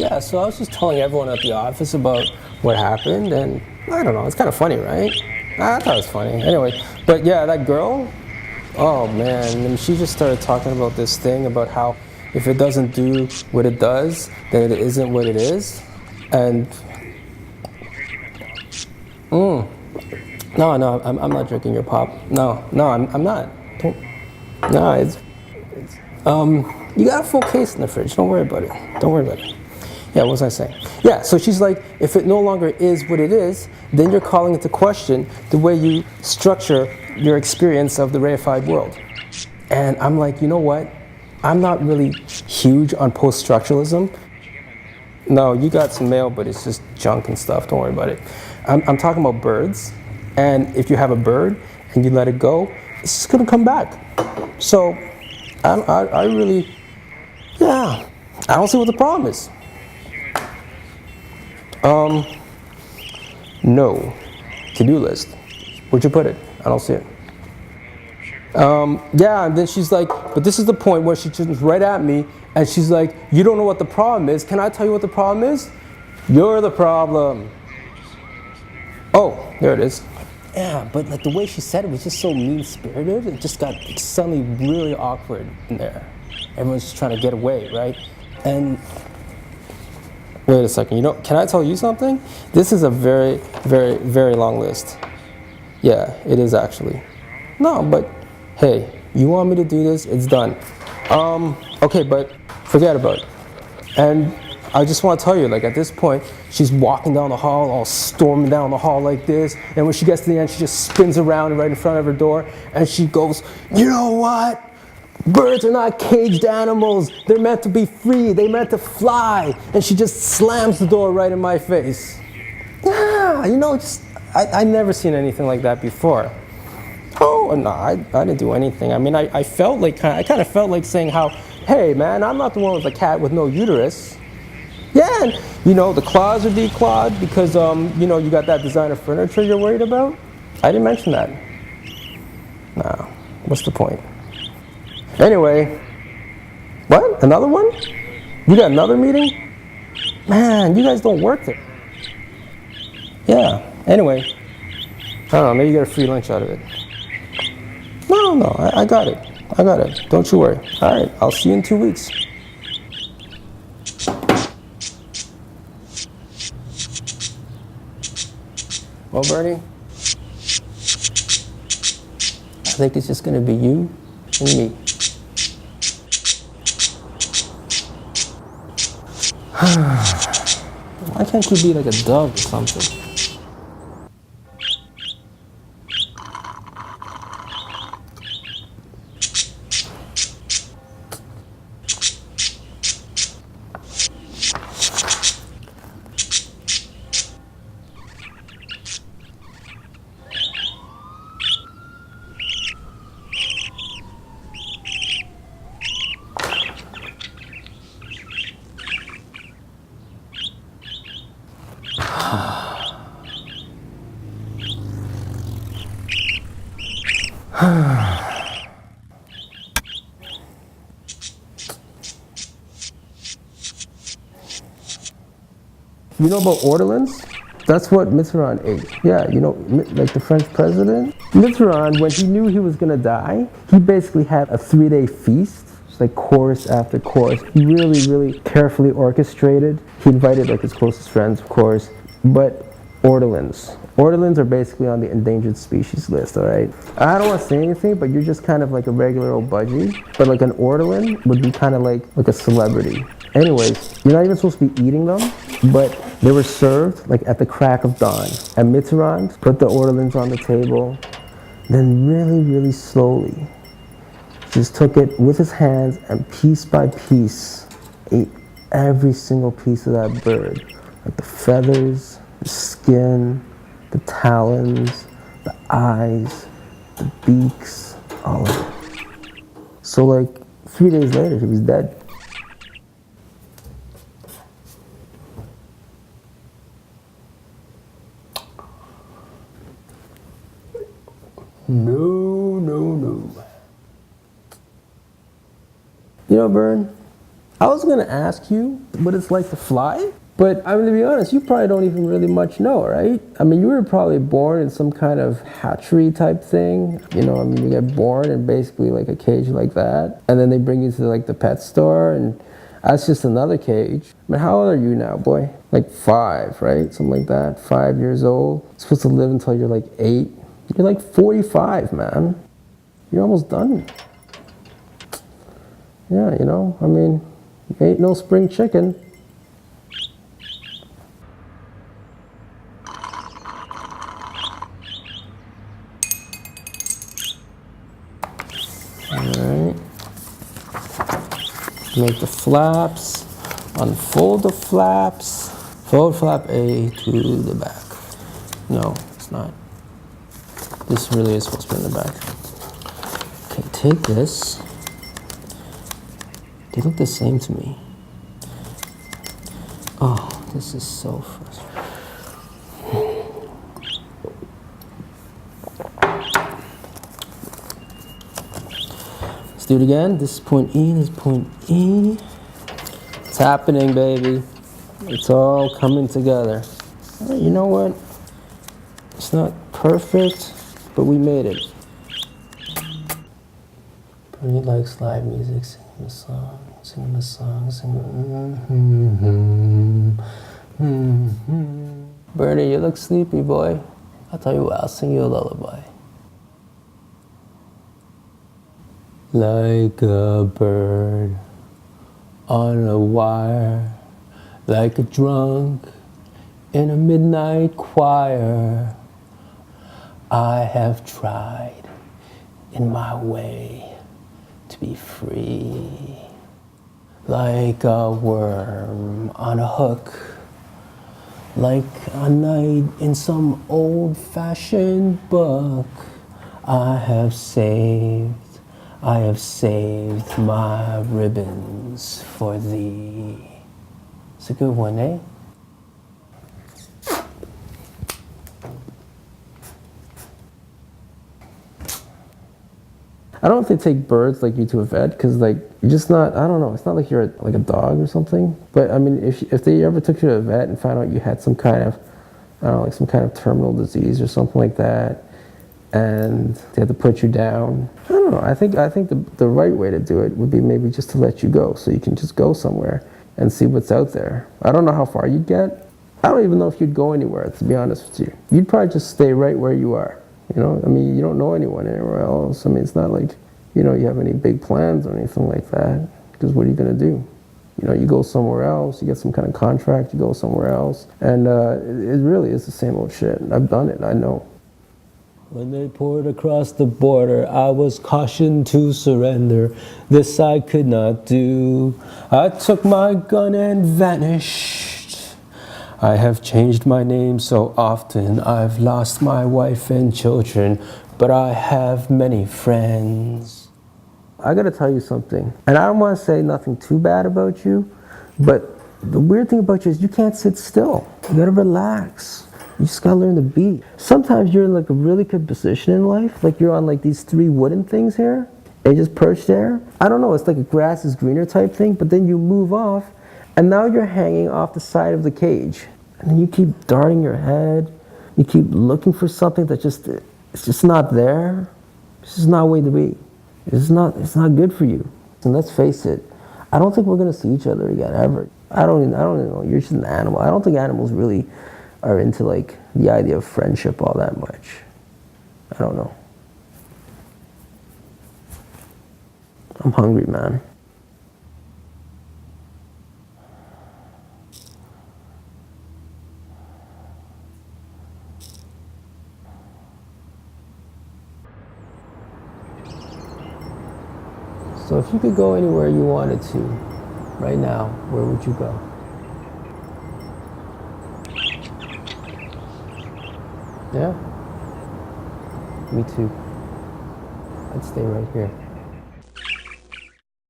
Yeah, so I was just telling everyone at the office about what happened, and I don't know, it's kind of funny, right? I thought it was funny. Anyway, but yeah, that girl, oh man, and she just started talking about this thing about how if it doesn't do what it does, then it isn't what it is. And, no, I'm not drinking your pop. No, I'm not. Don't, no, you got a full case in the fridge. Don't worry about it. Don't worry about it. Yeah, what was I saying? Yeah, so she's like, if it no longer is what it is, then you're calling into question the way you structure your experience of the reified world. And I'm like, you know what? I'm not really huge on post-structuralism. No, you got some mail, but it's just junk and stuff. Don't worry about it. I'm talking about birds. And if you have a bird and you let it go, it's just going to come back. So I really, yeah, I don't see what the problem is. No. To-do list. Where'd you put it? I don't see it. Yeah, and then she's like, but this is the point where she turns right at me and she's like, you don't know what the problem is. Can I tell you what the problem is? You're the problem. Oh, there it is. Yeah, but like the way she said it was just so mean-spirited. It just got suddenly really awkward in there. Everyone's just trying to get away, right? And wait a second, you know, can I tell you something? This is a very, very, very long list. Yeah, it is actually. No, but hey, you want me to do this? It's done. Okay, but forget about it. And I just want to tell you, like at this point, she's walking down the hall, all storming down the hall like this. And when she gets to the end, she just spins around right in front of her door. And she goes, you know what? Birds are not caged animals. They're meant to be free. They're meant to fly. And she just slams the door right in my face. Yeah, you know, just I never seen anything like that before. Oh, no, I didn't do anything. I mean, I felt like, I kind of felt like saying how, hey, man, I'm not the one with the cat with no uterus. Yeah, and, you know, the claws are declawed because, you know, you got that designer furniture you're worried about. I didn't mention that. No, what's the point? Anyway, what? Another one? You got another meeting? Man, you guys don't work there. Yeah, anyway, I don't know, maybe you get a free lunch out of it. No, I got it. I got it. Don't you worry. All right, I'll see you in 2 weeks. Well, Bernie, I think it's just going to be you and me. Why can't you be like a dove or something? You know about ortolans? That's what Mitterrand ate. Yeah, you know, like the French president. Mitterrand, when he knew he was gonna die, he basically had a 3-day feast. It's like course after course. He really, really carefully orchestrated. He invited like his closest friends, of course, but ortolans. Ortolans are basically on the endangered species list, all right? I don't want to say anything, but you're just kind of like a regular old budgie. But like an ortolan would be kind of like a celebrity. Anyways, you're not even supposed to be eating them, but they were served like at the crack of dawn. And Mitterrand put the ortolans on the table, then really, really slowly just took it with his hands and piece by piece ate every single piece of that bird. Like the feathers, the skin, the talons, the eyes, the beaks, all of it. So like 3 days later, he was dead. No. You know, Bern, I was gonna ask you what it's like to fly, but I mean, to be honest, you probably don't even really much know, right? I mean, you were probably born in some kind of hatchery type thing. You know, I mean, you get born in basically like a cage like that, and then they bring you to like the pet store, and that's just another cage. I mean, how old are you now, boy? Like 5, right? Something like that. 5 years old. You're supposed to live until you're like 8. You're like 45, man. You're almost done. Yeah, you know, I mean, you ain't no spring chicken. Alright. Make the flaps. Unfold the flaps. Fold flap A to the back. No, it's not. This really is supposed to be in the back. Okay, take this. They look the same to me. Oh, this is so frustrating. Let's do it again. This is point E, this is point E. It's happening, baby. It's all coming together. All right, you know what? It's not perfect, but we made it. Bernie likes live music, singing the song, singing the song, singing. Bernie, you look sleepy, boy. I'll tell you what, I'll sing you a lullaby. Like a bird on a wire, like a drunk in a midnight choir, I have tried in my way to be free, like a worm on a hook, like a knight in some old-fashioned book. I have saved my ribbons for thee. It's a good one, eh? I don't know if they take birds like you to a vet, because like you're just not, I don't know, it's not like you're like a dog or something. But I mean, if they ever took you to a vet and found out you had some kind of, I don't know, like some kind of terminal disease or something like that, and they had to put you down, I don't know, I think the right way to do it would be maybe just to let you go, so you can just go somewhere and see what's out there. I don't know how far you'd get. I don't even know if you'd go anywhere, to be honest with you. You'd probably just stay right where you are. You know, I mean, you don't know anyone anywhere else. I mean, it's not like, you know, you have any big plans or anything like that. Because what are you going to do? You know, you go somewhere else, you get some kind of contract, you go somewhere else. And it really is the same old shit. I've done it, I know. When they poured across the border, I was cautioned to surrender. This I could not do. I took my gun and vanished. I have changed my name so often, I've lost my wife and children, but I have many friends. I gotta tell you something, and I don't want to say nothing too bad about you, but the weird thing about you is you can't sit still. You gotta relax. You just gotta learn to be. Sometimes you're in like a really good position in life, like you're on like these 3 wooden things here, and you just perch there. I don't know, it's like a grass is greener type thing, but then you move off, and now you're hanging off the side of the cage. And then you keep darting your head. You keep looking for something that it's just not there. This is not a way to be. It's not good for you. And let's face it, I don't think we're gonna see each other again, ever. I don't even know, you're just an animal. I don't think animals really are into like the idea of friendship all that much. I don't know. I'm hungry, man. So if you could go anywhere you wanted to, right now, where would you go? Yeah? Me too. I'd stay right here.